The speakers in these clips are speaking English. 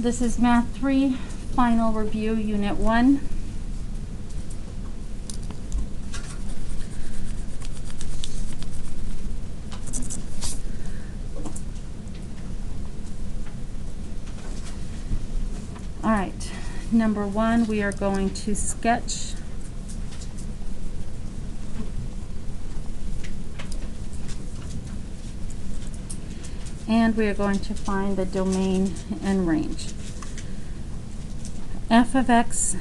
This is Math 3 Final Review, Unit 1. All right, number 1, we are going to sketch and we are going to find the domain and range. F of x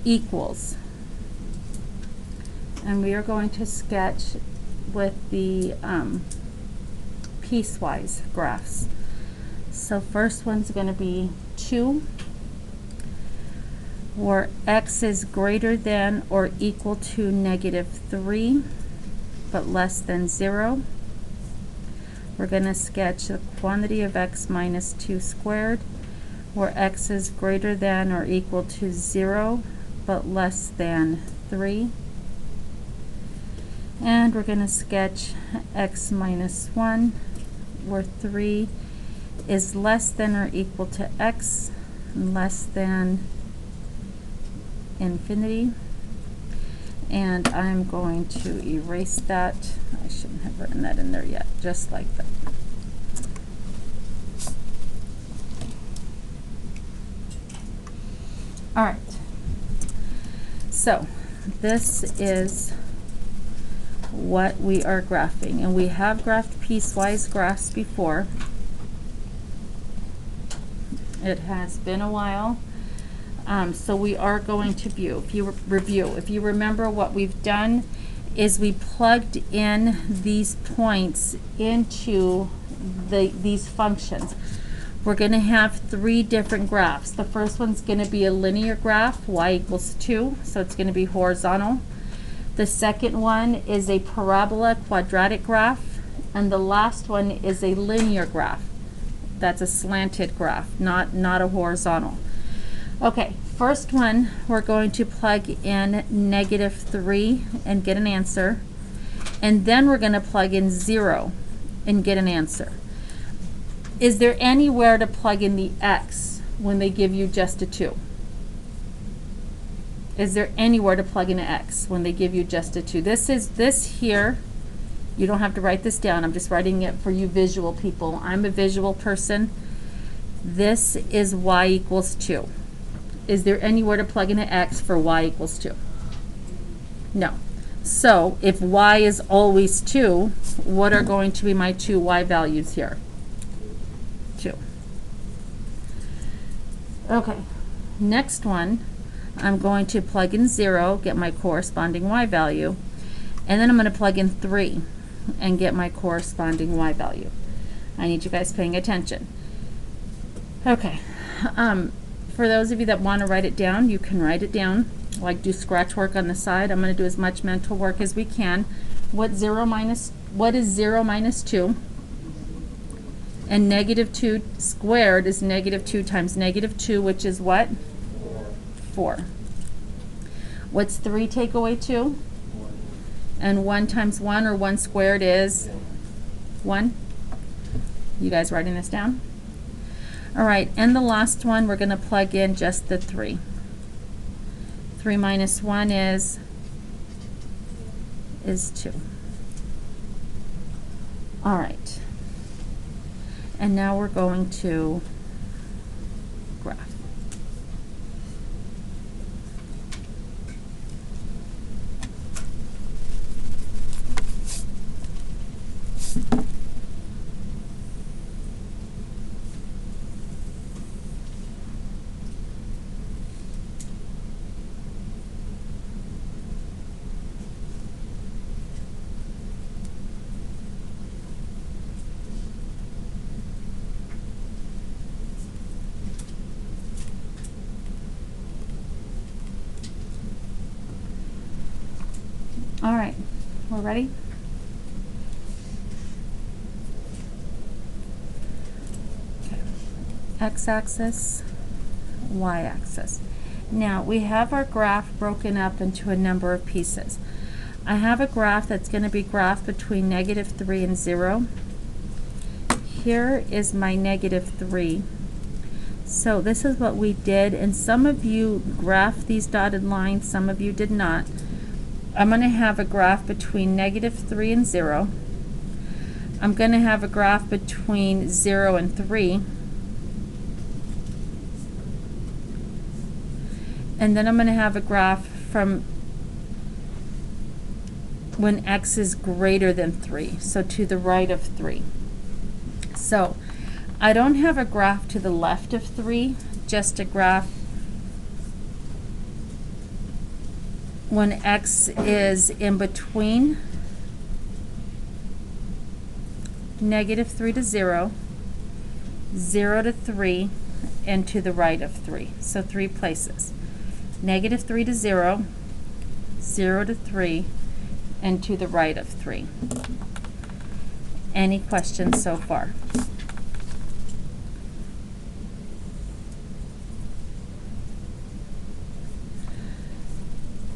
equals, and we are going to sketch with the piecewise graphs. So first one's going to be 2, where x is greater than or equal to -3, but less than 0. We're going to sketch the quantity of x minus 2 squared, where x is greater than or equal to 0, but less than 3. And we're going to sketch x minus 1, where 3 is less than or equal to x, less than infinity. And I'm going to erase that. I shouldn't have written that in there yet, just like that. All right, so this is what we are graphing, and we have graphed piecewise graphs before. It has been a while. So we are going to review. If you remember, what we've done is we plugged in these points into these functions. We're going to have 3 different graphs. The first one's going to be a linear graph, y equals 2, so it's going to be horizontal. The second one is a parabola quadratic graph, and the last one is a linear graph. That's a slanted graph, not a horizontal. Okay, first one, we're going to plug in -3 and get an answer. And then we're going to plug in 0 and get an answer. Is there anywhere to plug in the x when they give you just a 2? Is there anywhere to plug in an x when they give you just a 2? This here, you don't have to write this down. I'm just writing it for you visual people. I'm a visual person. This is y equals 2. Is there anywhere to plug in an x for y equals 2? No. So if y is always 2, what are going to be my 2 y values here? 2. Okay. Next one, I'm going to plug in 0, get my corresponding y value, and then I'm going to plug in 3 and get my corresponding y value. I need you guys paying attention. Okay. For those of you that want to write it down, you can write it down. Like, do scratch work on the side. I'm going to do as much mental work as we can. What is 0 minus 2? And -2 squared is -2 times -2, which is what? 4. What's 3 take away 2? And 1 times 1, or 1 squared, is 1. You guys writing this down? All right, and the last one, we're going to plug in just the 3. 3 minus 1 is 2. All right. And now we're going to graph. All right, we're ready? Okay. X-axis, y-axis. Now, we have our graph broken up into a number of pieces. I have a graph that's going to be graphed between -3 and 0. Here is my -3. So this is what we did, and some of you graphed these dotted lines, some of you did not. I'm going to have a graph between -3 and 0. I'm going to have a graph between 0 and 3. And then I'm going to have a graph from when x is greater than 3, so to the right of 3. So I don't have a graph to the left of 3, just a graph when x is in between -3 to 0, 0 to 3, and to the right of 3. So 3 places. -3 to 0, 0 to 3, and to the right of 3. Any questions so far?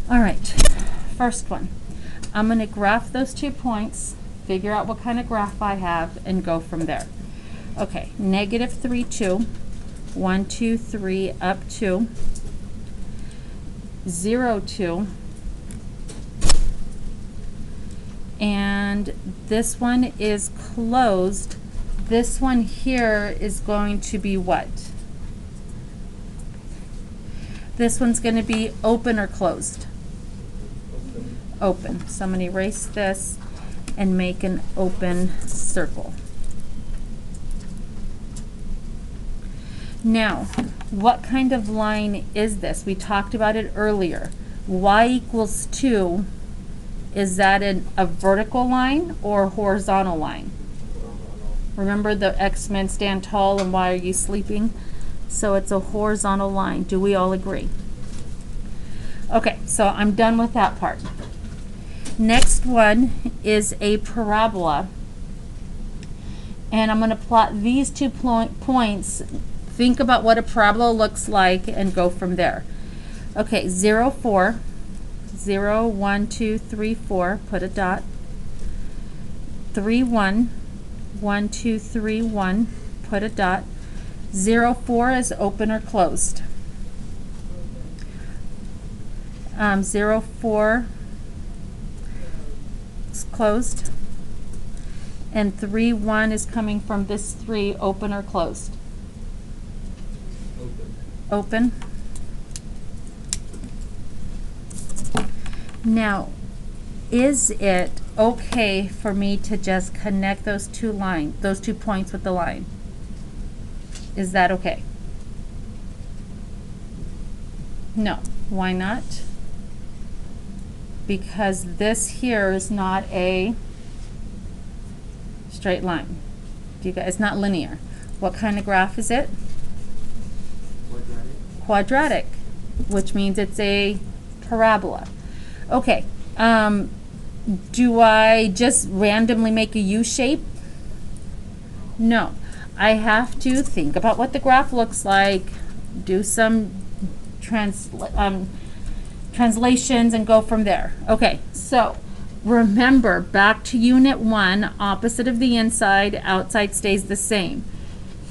All right, first one. I'm going to graph those 2 points, figure out what kind of graph I have, and go from there. Okay, -3, 2, 1, 2, 3, up 2, 0, 2, and this one is closed. This one here is going to be what? This one's going to be open or closed? Open. So I'm going to erase this and make an open circle. Now, what kind of line is this? We talked about it earlier. Y equals 2, is that a vertical line or a horizontal line? Remember the X-Men stand tall and why are you sleeping? So it's a horizontal line. Do we all agree? Okay, so I'm done with that part. Next one is a parabola. And I'm going to plot these 2 points. Think about what a parabola looks like and go from there. Okay, 0, 4. 0, 1, 2, 3, 4. Put a dot. 3, 1. 1, 2, 3, 1. Put a dot. 0, 4 is open or closed. 0, 4 is closed. And 3, 1 is coming from this 3, open or closed? Open. Now, is it okay for me to just connect those 2 points with the line? Is that okay? No. Why not? Because this here is not a straight line. It's not linear. What kind of graph is it? Quadratic, which means it's a parabola. Okay, do I just randomly make a U shape? No, I have to think about what the graph looks like, do some translations, and go from there. Okay, so remember, back to Unit 1, opposite of the inside, outside stays the same.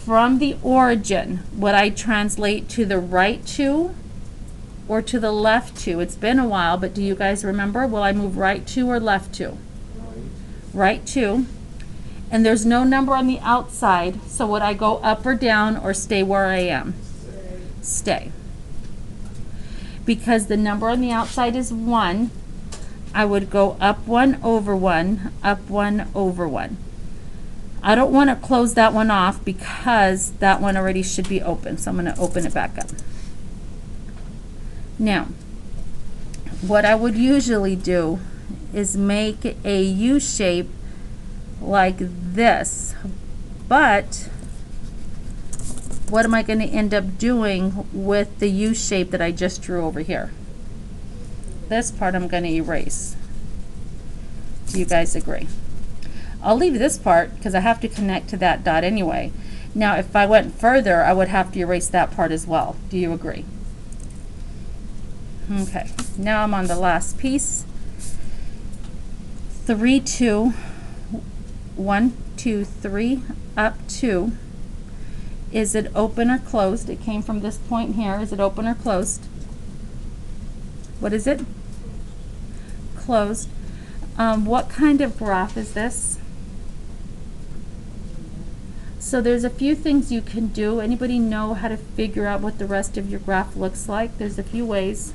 From the origin, would I translate to the right 2 or to the left 2? It's been a while, but do you guys remember? Will I move right 2 or left 2? Right 2. And there's no number on the outside, so would I go up or down or stay where I am? Stay. Because the number on the outside is 1, I would go up 1 over 1, up 1 over 1. I don't want to close that one off because that one already should be open, so I'm going to open it back up. Now, what I would usually do is make a U shape like this, but what am I going to end up doing with the U shape that I just drew over here? This part I'm going to erase. Do you guys agree? I'll leave this part because I have to connect to that dot anyway. Now, if I went further, I would have to erase that part as well. Do you agree? Okay, now I'm on the last piece. 3, 2, 1, 2, 3, up 2. Is it open or closed? It came from this point here. Is it open or closed? What is it? Closed. What kind of graph is this? So there's a few things you can do. Anybody know how to figure out what the rest of your graph looks like? There's a few ways.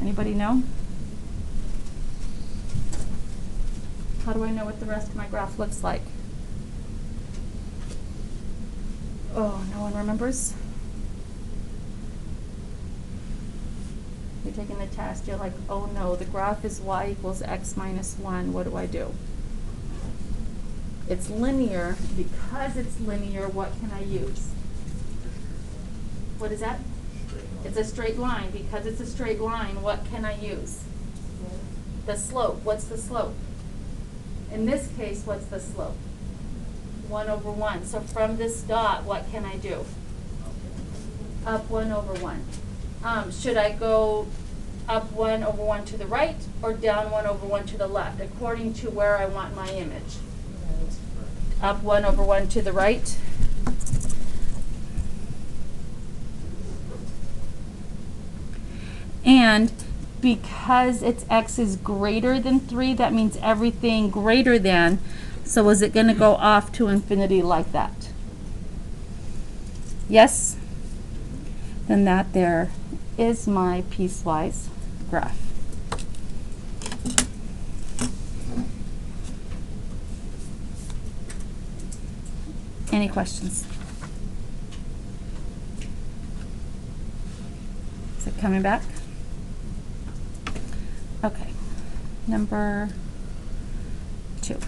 Anybody know? How do I know what the rest of my graph looks like? Oh, no one remembers? You're taking the test, you're like, oh no, the graph is y equals x minus 1. What do I do? It's linear. Because it's linear, what can I use? What is that? It's a straight line. Because it's a straight line, what can I use? The slope. What's the slope? In this case, what's the slope? 1 over 1. So from this dot, what can I do? Up 1 over 1. Should I go up 1 over 1 to the right or down 1 over 1 to the left, according to where I want my image? Up 1 over 1 to the right. And because its x is greater than 3, that means everything greater than. So is it going to go off to infinity like that? Yes? Then that there is my piecewise graph. Any questions? Is it coming back? Okay. Number 2.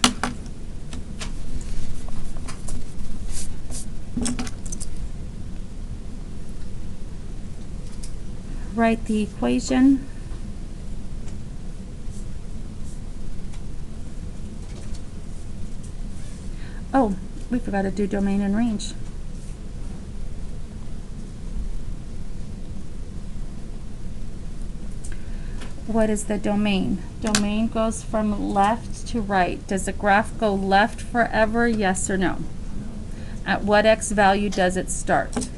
Write the equation. Oh, we forgot to do domain and range. What is the domain? Domain goes from left to right. Does the graph go left forever? Yes or no? At what x value does it start?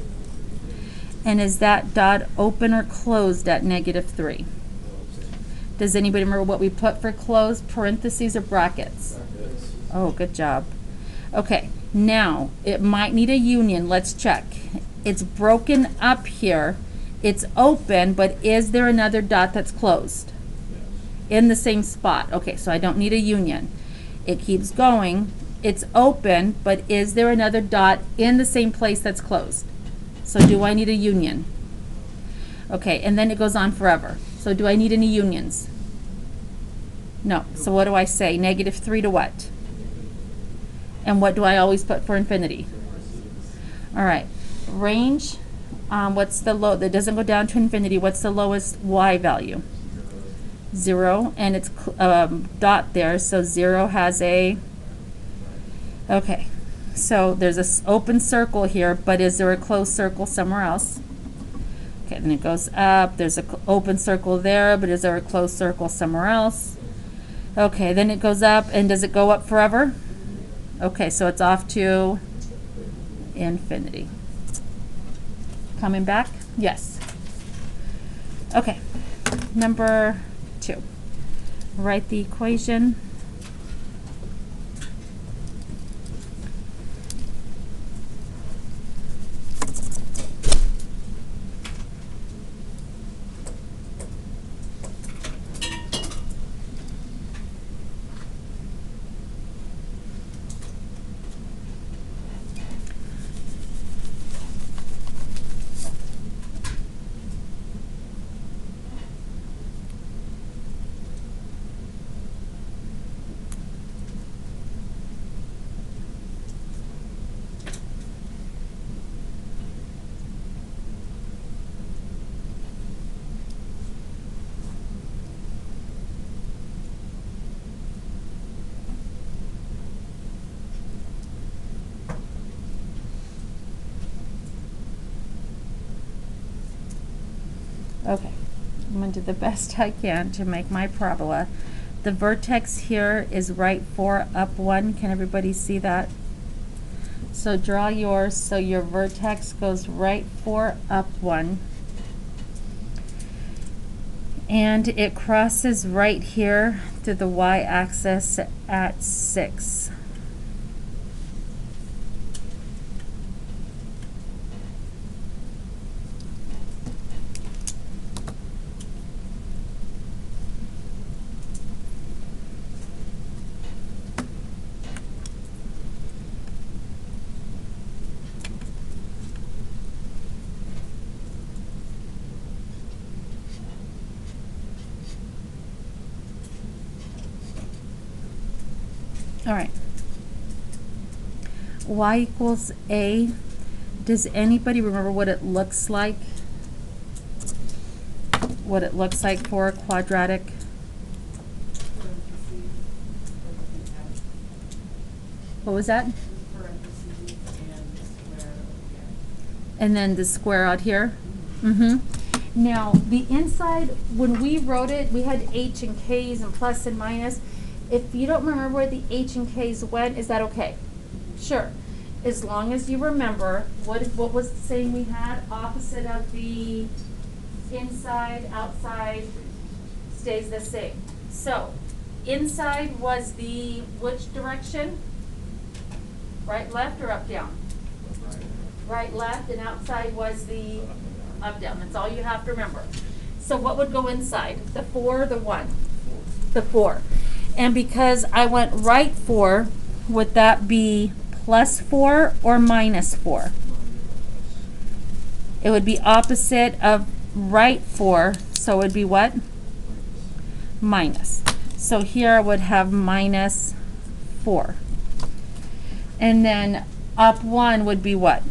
And is that dot open or closed at -3? Does anybody remember what we put for closed? Parentheses or brackets? Brackets. Oh, good job. Okay, now it might need a union. Let's check. It's broken up here. It's open, but is there another dot that's closed? Yes. In the same spot. Okay, so I don't need a union. It keeps going. It's open, but is there another dot in the same place that's closed? So do I need a union? Okay, and then it goes on forever. So do I need any unions? No. So what do I say? -3 to what? And what do I always put for infinity? All right. Range, what's the low? That doesn't go down to infinity. What's the lowest y value? 0. And it's dot there, so 0 has a, okay. So there's an open circle here, but is there a closed circle somewhere else? Okay, then it goes up. There's an open circle there, but is there a closed circle somewhere else? Okay, then it goes up, and does it go up forever? Okay, so it's off to infinity. Coming back? Yes. Okay, number 2. Write the equation. Okay, I'm going to do the best I can to make my parabola. The vertex here is right 4 up 1. Can everybody see that? So draw yours so your vertex goes right 4 up 1. And it crosses right here to the y-axis at 6. All right. Y equals A. Does anybody remember what it looks like? What it looks like for a quadratic? What was that? And then the square out here? Mm-hmm. Now, the inside, when we wrote it, we had H and K's and plus and minus. If you don't remember where the H and K's went, is that okay? Sure. As long as you remember, what was the saying we had? Opposite of the inside, outside stays the same. So, inside was the which direction? Right, left, or up, down? Right, left, and outside was the up, down. That's all you have to remember. So what would go inside? The 4 or the 1? The 4. And because I went right 4, would that be plus 4 or minus 4? It would be opposite of right 4, so it would be what? Minus. So here I would have minus 4. And then up 1 would be what?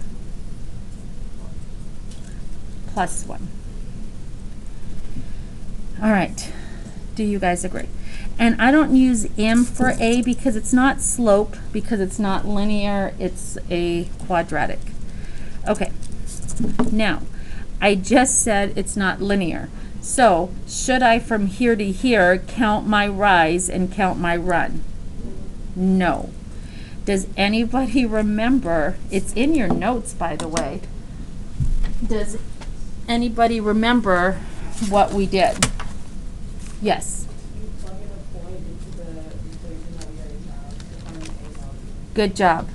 Plus 1. All right. Do you guys agree? And I don't use M for A because it's not slope, because it's not linear, it's a quadratic. Okay. Now, I just said it's not linear. So, should I from here to here count my rise and count my run? No. Does anybody remember, it's in your notes by the way, does anybody remember what we did? Yes. You plug in a point into the equation that we already have to find the A value. Good job.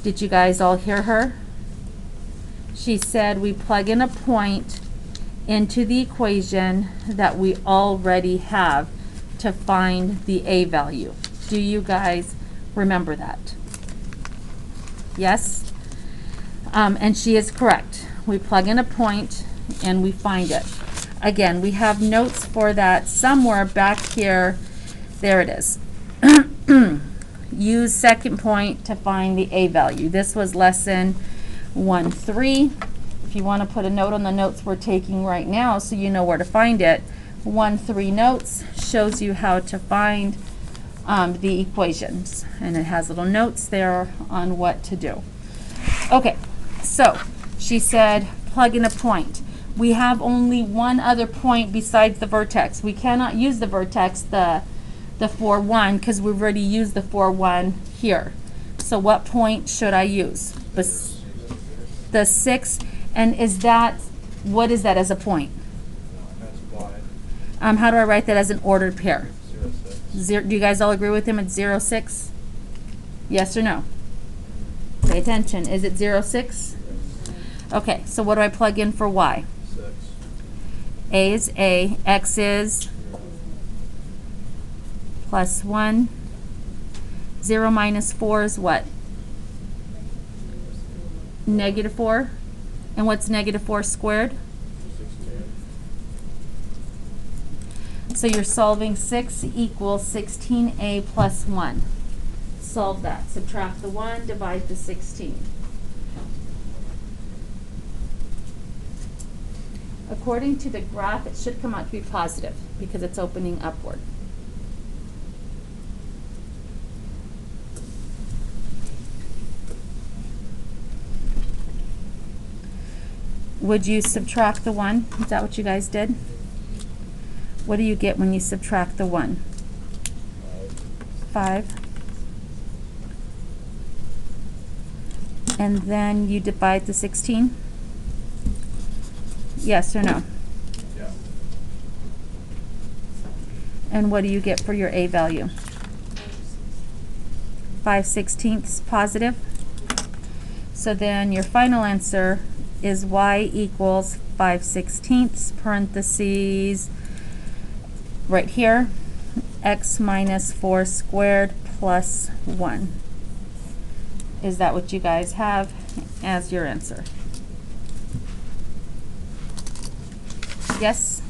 Did you guys all hear her? She said we plug in a point into the equation that we already have to find the A value. Do you guys remember that? Yes? And she is correct. We plug in a point and we find it. Again, we have notes for that somewhere back here. There it is. Use second point to find the A value. This was lesson 1-3. If you want to put a note on the notes we're taking right now so you know where to find it, 1-3 notes shows you how to find the equations. And it has little notes there on what to do. Okay, so she said plug in a point. We have only one other point besides the vertex. We cannot use the vertex, the 4, 1, because we've already used the 4, 1 here. So what point should I use? The 6. And is that, what is that as a point? How do I write that as an ordered pair? 0, do you guys all agree with him? It's 0, 6? Yes or no? Pay attention. Is it 0, 6? Okay, so what do I plug in for y? 6. A is A. X is plus 1. 0 minus 4 is what? Negative 4. And what's negative 4 squared? 16. So you're solving 6 equals 16a plus 1. Solve that. Subtract the 1, divide the 16. According to the graph, it should come out to be positive because it's opening upward. Would you subtract the 1? Is that what you guys did? What do you get when you subtract the 1? 5. And then you divide the 16? Yes or no? Yeah. And what do you get for your A value? 5/16 positive. So then your final answer is y equals 5/16 parentheses right here, x minus 4 squared plus 1. Is that what you guys have as your answer? Yes?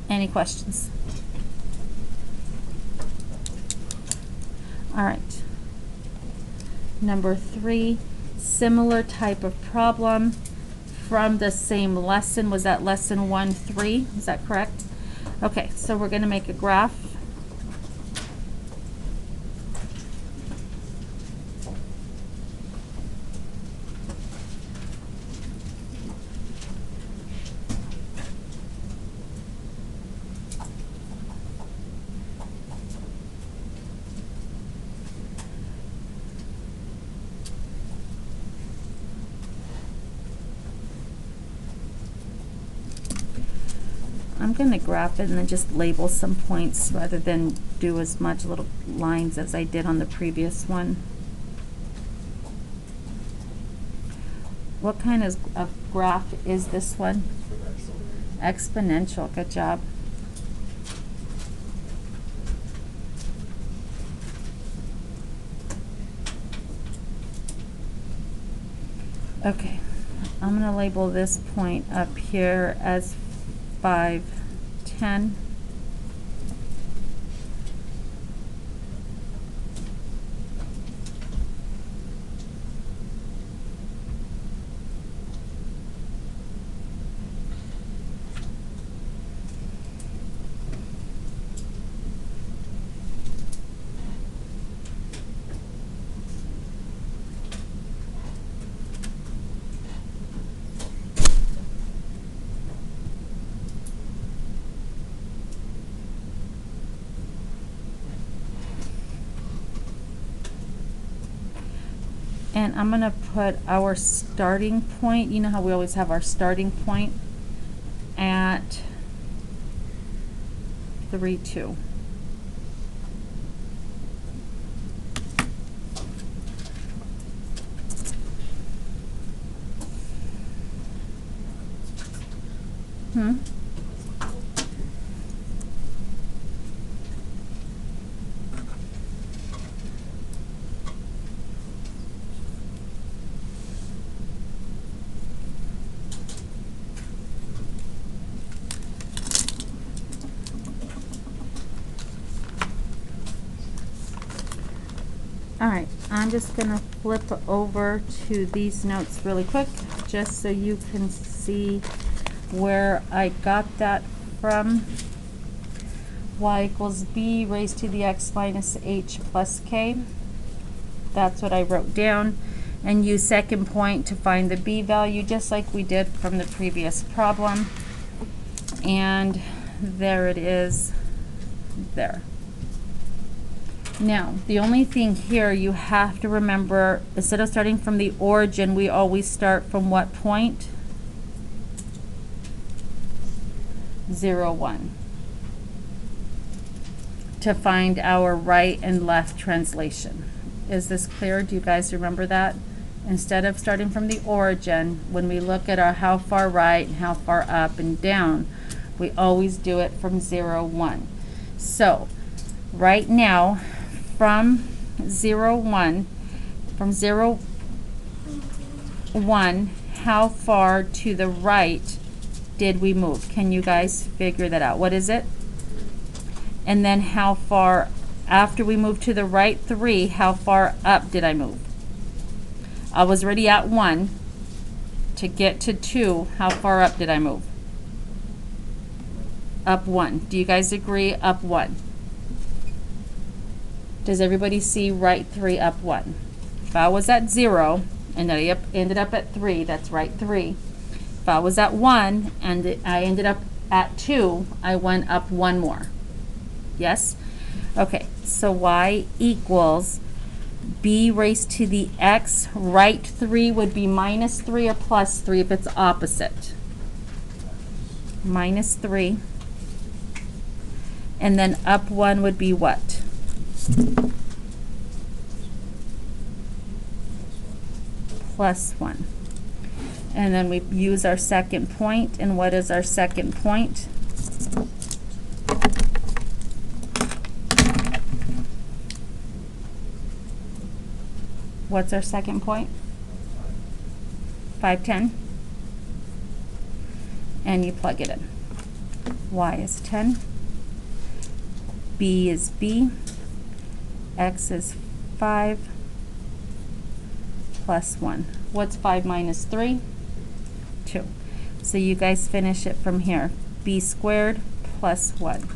Any questions? All right. Number 3, similar type of problem from the same lesson. Was that lesson 1-3? Is that correct? Okay, so we're going to make a graph. I'm going to graph it and then just label some points rather than do as much little lines as I did on the previous one. What kind of graph is this one? Exponential. Good job. Okay, I'm going to label this point up here as 5, 10. And I'm going to put our starting point, you know how we always have our starting point, at 3, 2. Alright, I'm just going to flip over to these notes really quick, just so you can see where I got that from. Y equals b raised to the x minus h plus k. That's what I wrote down. And use second point to find the b value, just like we did from the previous problem. And there it is, there. Now, the only thing here you have to remember, instead of starting from the origin, we always start from what point? 0, 1. To find our right and left translation. Is this clear? Do you guys remember that? Instead of starting from the origin, when we look at our how far right and how far up and down, we always do it from 0, 1. So, right now, from 0, 1, from 0, 1, how far to the right did we move? Can you guys figure that out? What is it? And then how far, after we moved to the right 3, how far up did I move? I was already at 1. To get to 2, how far up did I move? Up 1. Do you guys agree? Up 1. Does everybody see right 3 up 1? If I was at 0 and I ended up at 3, that's right 3. If I was at 1 and I ended up at 2, I went up 1 more. Yes? Okay, so y equals b raised to the x, right 3 would be minus 3 or plus 3 if it's opposite. Minus 3. And then up 1 would be what? Plus 1. And then we use our second point, and what is our second point? What's our second point? 510. And you plug it in. Y is 10. B is B. X is 5 plus 1. What's 5 minus 3? 2. So you guys finish it from here. B squared plus 1.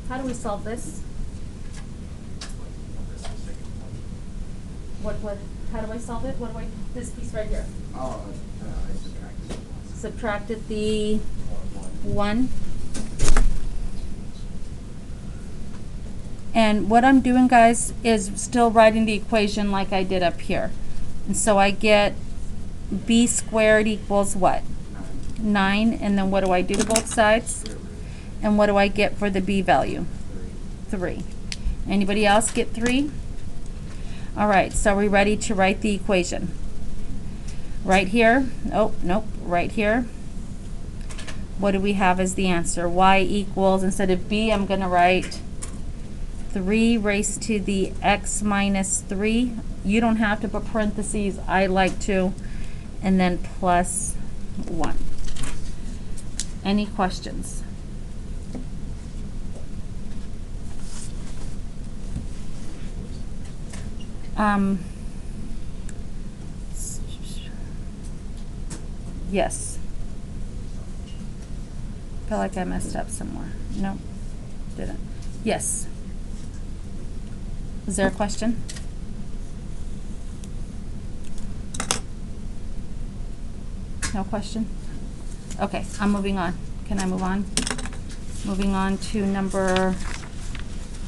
How do we solve this? How do I solve it? This piece right here. Oh, I subtracted. Subtracted the 1. And what I'm doing, guys, is still writing the equation like I did up here. And so I get b squared equals what? 9. And then what do I do to both sides? And what do I get for the b value? 3. Anybody else get 3? All right, so are we ready to write the equation? Right here, oh, nope, right here. What do we have as the answer? Y equals, instead of b, I'm going to write 3 raised to the x minus 3. You don't have to put parentheses, I like to. And then plus 1. Any questions? Yes. Feel like I messed up somewhere. No, didn't. Yes. Is there a question? No question? Okay, I'm moving on. Can I move on? Moving on to number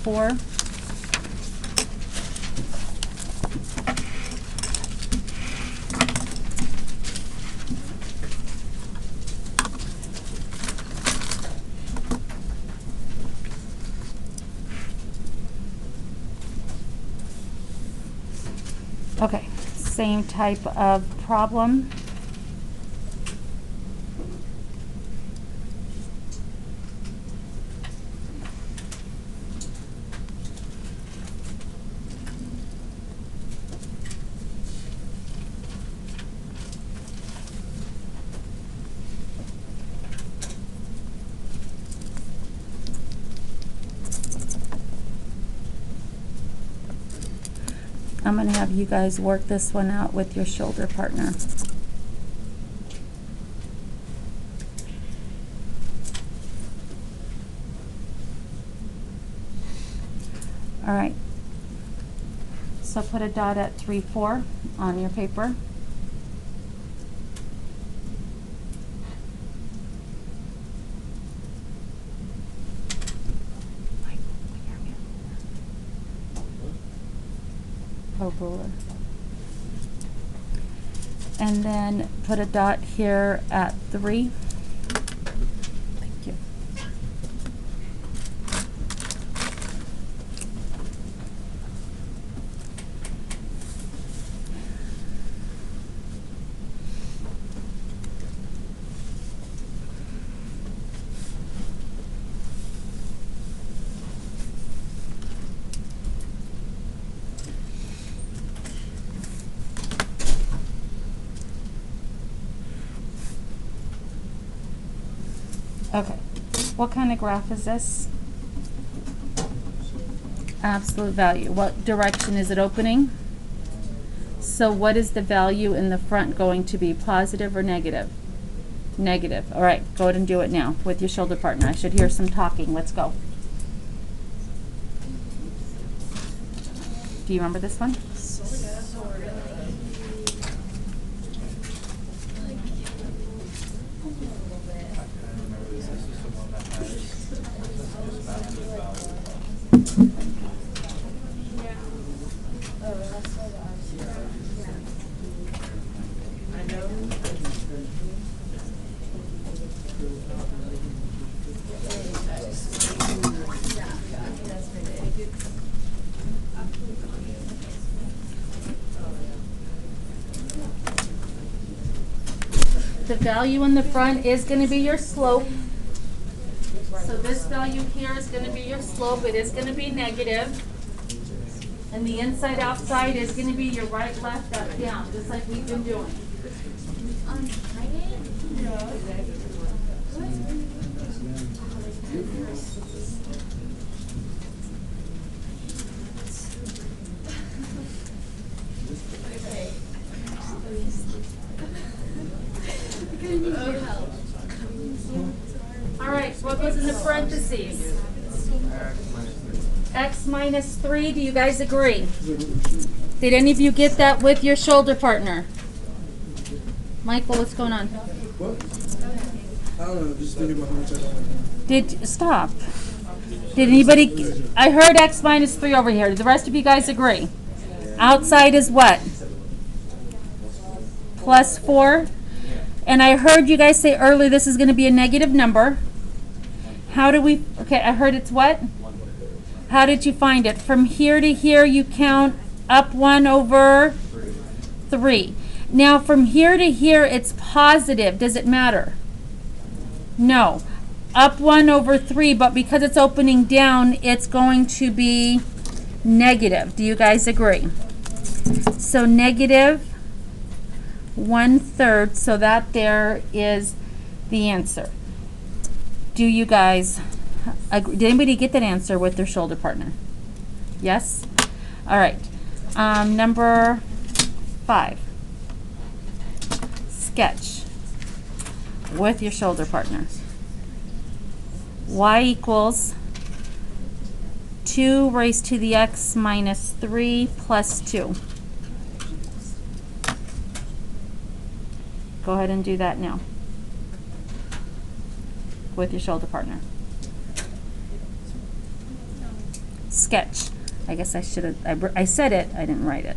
4. Okay, same type of problem. I'm going to have you guys work this one out with your shoulder partner. All right. So put a dot at 3, 4 on your paper. Oh, ruler. And then put a dot here at 3. Thank you. Okay, what kind of graph is this? Absolute value. What direction is it opening? So what is the value in the front going to be, positive or negative? Negative. All right, go ahead and do it now with your shoulder partner. I should hear some talking. Let's go. Do you remember this one? The value in the front is going to be your slope. So this value here is going to be your slope. It is going to be negative. And the inside outside is going to be your right, left, up, down, just like we've been doing. All right, what goes in the parentheses? X minus 3, do you guys agree? Did any of you get that with your shoulder partner? Michael, what's going on? What? I don't know, just thinking about how much I don't. Stop. Did anybody, I heard X minus 3 over here. Did the rest of you guys agree? Outside is what? Plus 4. And I heard you guys say earlier this is going to be a negative number. How do we, okay, I heard it's what? How did you find it? From here to here you count up 1 over 3. Now from here to here it's positive. Does it matter? No. Up 1 over 3, but because it's opening down, it's going to be negative. Do you guys agree? So negative 1/3, so that there is the answer. Do you guys agree? Did anybody get that answer with their shoulder partner? Yes? All right. Number 5. Sketch with your shoulder partner. Y equals 2 raised to the x minus 3 plus 2. Go ahead and do that now with your shoulder partner. Sketch. I guess I should have, I said it, I didn't write it.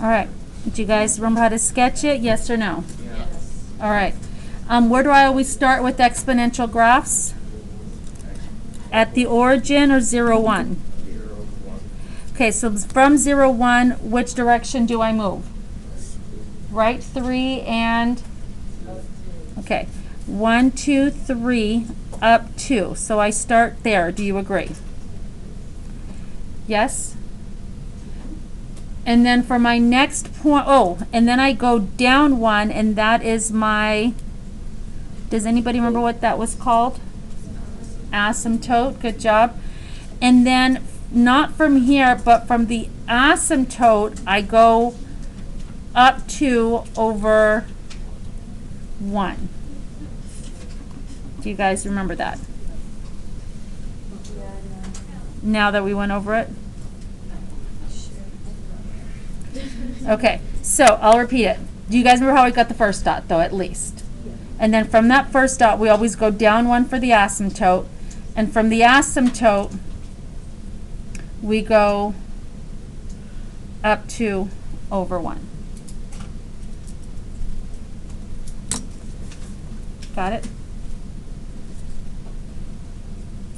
All right. Did you guys remember how to sketch it? Yes or no? Yes. All right. Where do I always start with exponential graphs? At the origin or 0, 1? Okay, so from 0, 1, which direction do I move? Right 3 and, okay, 1, 2, 3, up 2. So I start there. Do you agree? Yes? And then for my next point, oh, and then I go down 1, and that is my, does anybody remember what that was called? Asymptote. Good job. And then not from here, but from the asymptote, I go up 2 over 1. Do you guys remember that? Now that we went over it? Okay, so I'll repeat it. Do you guys remember how we got the first dot, though, at least? And then from that first dot, we always go down 1 for the asymptote. And from the asymptote, we go up 2 over 1. Got it?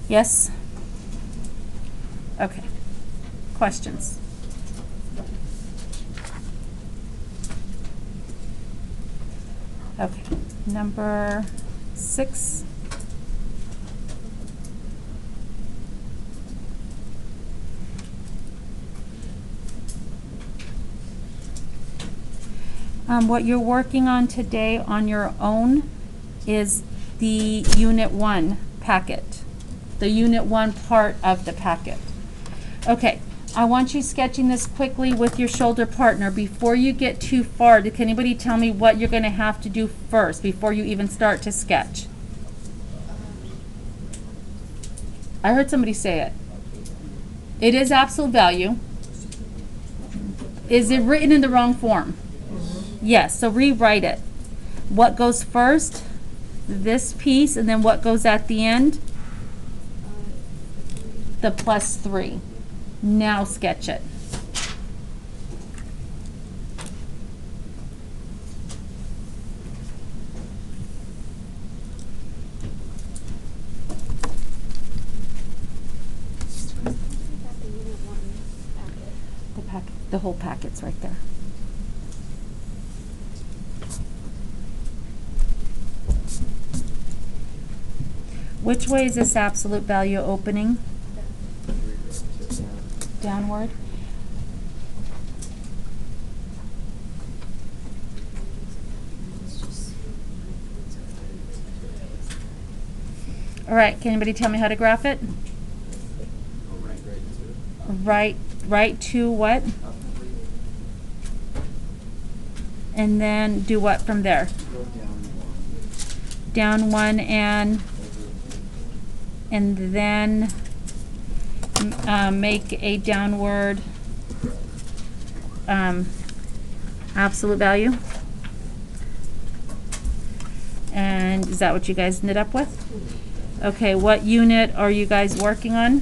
Yes? Okay. Questions? Okay. Number 6. What you're working on today on your own is the Unit 1 packet, the Unit 1 part of the packet. Okay, I want you sketching this quickly with your shoulder partner. Before you get too far, can anybody tell me what you're going to have to do first before you even start to sketch? I heard somebody say it. It is absolute value. Is it written in the wrong form? Yes, so rewrite it. What goes first? This piece, and then what goes at the end? The +3. Now sketch it. The whole packet's right there. Which way is this absolute value opening? Downward. All right, can anybody tell me how to graph it? Right to what? And then do what from there? Down 1 and then make a downward absolute value. And is that what you guys knit up with? Okay, what unit are you guys working on?